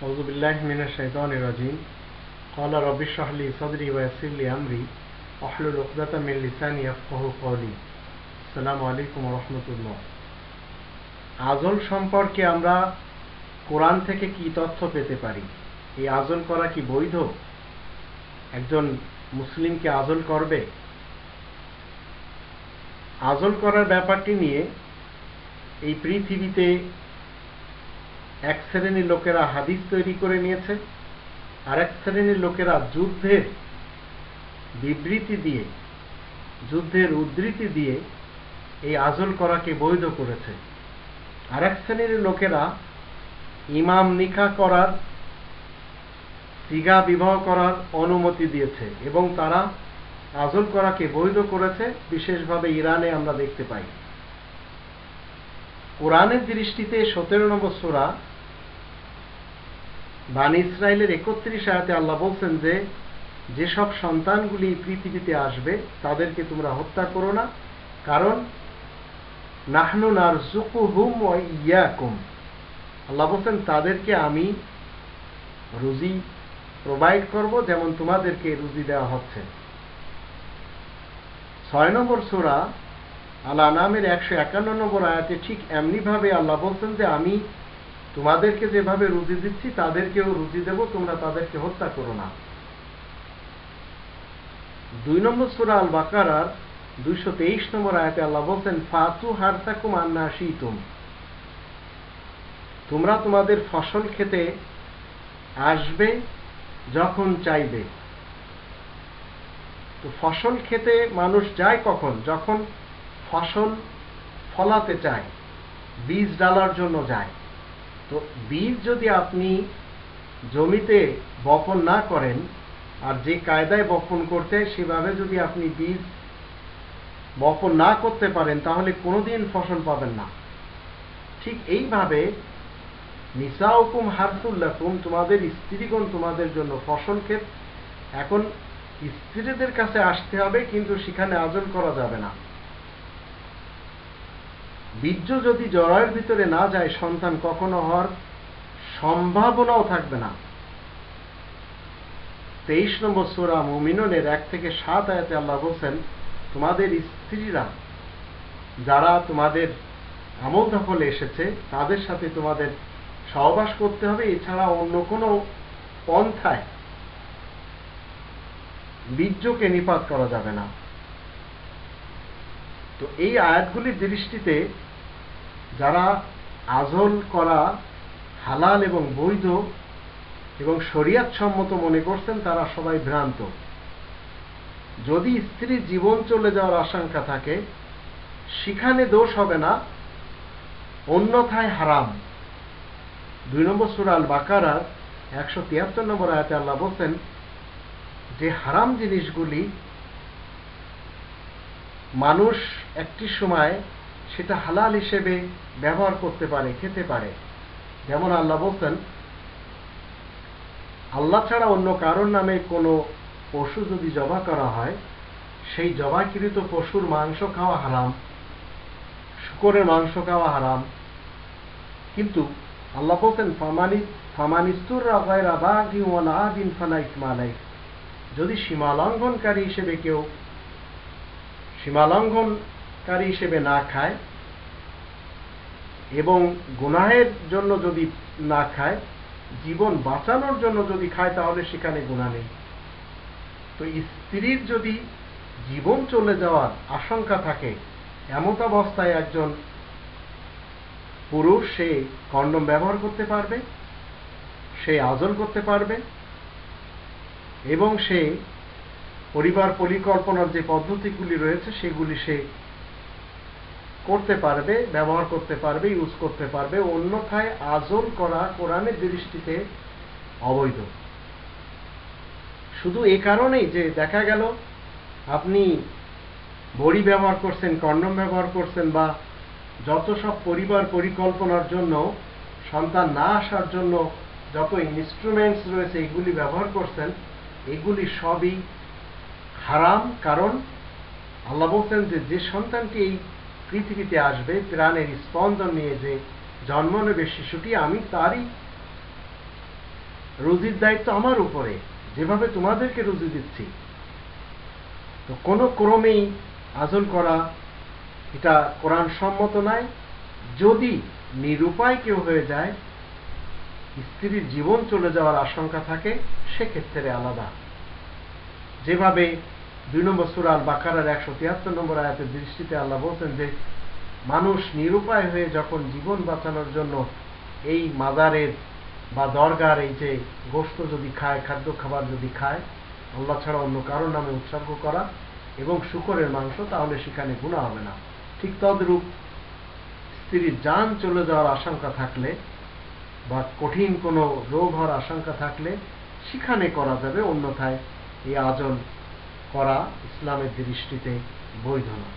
أعوذ بالله من الشيطان الرجيم قال رب اشرح لي صدري ويسر لي أمري واحلل عقدة من لساني يفقهوا قولي السلام عليكم ورحمة الله। আযল সম্পর্কে আমরা কোরআন থেকে কি তথ্য পেতে পারি? এই আযল করা কি বৈধ? একজন মুসলিম কি আযল করবে? আযল করার ব্যাপারটি নিয়ে এই পৃথিবীতে এক শ্রেণীর লোকেরা হাদিস তৈরি করে নিয়েছে, আর এক শ্রেণীর লোকেরা যুদ্ধের বিবৃতি দিয়ে, যুদ্ধের উদ্ধৃতি দিয়ে এই আযল করাকে বৈধ করেছে। আর এক শ্রেণীর লোকেরা ইমাম নিকাহ করার, সিগা বিবাহ করার অনুমতি দিয়েছে এবং তারা আযল করাকে বৈধ করেছে। বিশেষভাবে ইরানে আমরা দেখতে পাই। কোরআনের দৃষ্টিতে 17 নম্বর সূরা বানী ইসরাইলের 31 আয়াতে আল্লাহ বলছেন যে যেসব সন্তানগুলি পৃথিবীতে আসবে তাদেরকে তোমরা হত্যা করো না, কারণ নাহনু নারযুকুহুম ওয়া ইয়্যাকুম, আল্লাহ বলছেন তাদেরকে আমি রুজি প্রোভাইড করব যেমন তোমাদেরকে রুজি দেওয়া হচ্ছে। 6 নম্বর সূরা আল আনামের 151 নম্বর আয়াতে ঠিক এমনিভাবে আল্লাহ বলছেন যে আমি তোমাদেরকে যেভাবে রুজি দিচ্ছি তাদেরকেও রুজি দেব, তোমরা তাদেরকে হত্যা করো না। 2 নম্বর সূরা আল বাকারার 223 নম্বর আয়াতে আল্লাহ বলছেন ফাতু হারসাকুম আন্না শিতুম, তোমরা তোমাদের ফসল খেতে আসবে যখন চাইবে। তো ফসল খেতে মানুষ যায় কখন? যখন ফসল ফলাতে চায়, বীজ ডালার জন্য যায়। তো বীজ যদি আপনি জমিতে বপন না করেন, আর যে কায়দায় বপন করতে সেভাবে যদি আপনি বীজ বপন না করতে পারেন, তাহলে কোনোদিন ফসল পাবেন না। ঠিক এইভাবে নিসাউকুম হারসুল লাকুম, তোমাদের স্ত্রীগণ তোমাদের জন্য ফসল ক্ষেত। এখন স্ত্রীদের কাছে আসতে হবে, কিন্তু সেখানে আযল করা যাবে না। বীর্য যদি জরায়ুর ভিতরে না যায়, সন্তান কখনো হওয়ার সম্ভাবনাও থাকবে না। 23 নম্বর সূরা মুমিনুনের 1 থেকে 7 আয়াতে আল্লাহ বলছেন তোমাদের স্ত্রীরা যারা তোমাদের আমল দখলে এসেছে তাদের সাথে তোমাদের সহবাস করতে হবে, এছাড়া অন্য কোনো পন্থায় বীর্যকে নিপাত করা যাবে না। তো এই আয়াতগুলির দৃষ্টিতে যারা আযল করা হালাল এবং বৈধ এবং শরীয়ত সম্মত মনে করছেন তারা সবাই ভ্রান্ত। যদি স্ত্রীর জীবন চলে যাওয়ার আশঙ্কা থাকে সেখানে দোষ হবে না, অন্যথায় হারাম। 2 নম্বর সূরা আল বাকারার 173 নম্বর আয়াতে আল্লাহ বলছেন যে হারাম জিনিসগুলি মানুষ একটি সময় সেটা হালাল হিসেবে ব্যবহার করতে পারে, খেতে পারে। যেমন আল্লাহ বলছেন আল্লাহ ছাড়া অন্য কারোর নামে কোনো পশু যদি জবাই করা হয়, সেই জবাইকৃত পশুর মাংস খাওয়া হারাম, শূকরের মাংস খাওয়া হারাম। কিন্তু আল্লাহ বলছেন ফামানিস্তুররা গায়রা বাগিন ওয়ালা আদিন ফালা ইসমা আলাইহি, যদি সীমালঙ্ঘনকারী হিসেবে কেউ সীমালঙ্ঘনকারী হিসেবে না খায় এবং গুনাহের জন্য যদি না খায়, জীবন বাঁচানোর জন্য যদি খায়, তাহলে সেখানে গুনাহ নেই। তো স্ত্রীর যদি জীবন চলে যাওয়ার আশঙ্কা থাকে, এমত অবস্থায় একজন পুরুষ সে কন্ডম ব্যবহার করতে পারবে, সে আযল করতে পারবে এবং সে পরিবার পরিকল্পনার যে পদ্ধতিগুলি রয়েছে সেগুলি সে করতে পারবে, ব্যবহার করতে পারবে, ইউজ করতে পারবে। অন্যথায় আযল করা কোরআনের দৃষ্টিতে অবৈধ। শুধু এ কারণেই যে দেখা গেল আপনি বড়ি ব্যবহার করছেন, কন্ডম ব্যবহার করছেন, বা যত সব পরিবার পরিকল্পনার জন্য, সন্তান না আসার জন্য যত ইনস্ট্রুমেন্টস রয়েছে এগুলি ব্যবহার করছেন, এগুলি সবই হারাম। কারণ আল্লাহ বলছেন যে যে সন্তানটি এই পৃথিবীতে আসবে প্রাণের স্পন্দন নিয়ে যে জন্ম নেবে শিশুটি, আমি তারই রুজির দায়িত্ব আমার উপরে, যেভাবে তোমাদেরকে রুজি দিচ্ছি। তো কোনো ক্রমেই আজল করা এটা কোরআন সম্মত নয়। যদি নিরুপায় কেউ হয়ে যায়, স্ত্রীর জীবন চলে যাওয়ার আশঙ্কা থাকে, সেক্ষেত্রে আলাদা। যেভাবে 2 নম্বর সূরা আল বাকারার 173 নম্বর আয়াতের দৃষ্টিতে আল্লাহ বলছেন যে মানুষ নিরুপায় হয়ে যখন জীবন বাঁচানোর জন্য এই মাজারের বা দরগার এই যে গোশত যদি খায়, খাদ্য খাবার যদি খায় আল্লাহ ছাড়া অন্য কারোর নামে উৎসর্গ করা এবং শূকরের মাংস, তাহলে সেখানে গুনাহ হবে না। ঠিক তদ্রূপ স্ত্রীর জান চলে যাওয়ার আশঙ্কা থাকলে বা কঠিন কোনো রোগ হওয়ার আশঙ্কা থাকলে সেখানে করা যাবে, অন্যথায় এই আজল করা ইসলামের দৃষ্টিতে বৈধ না।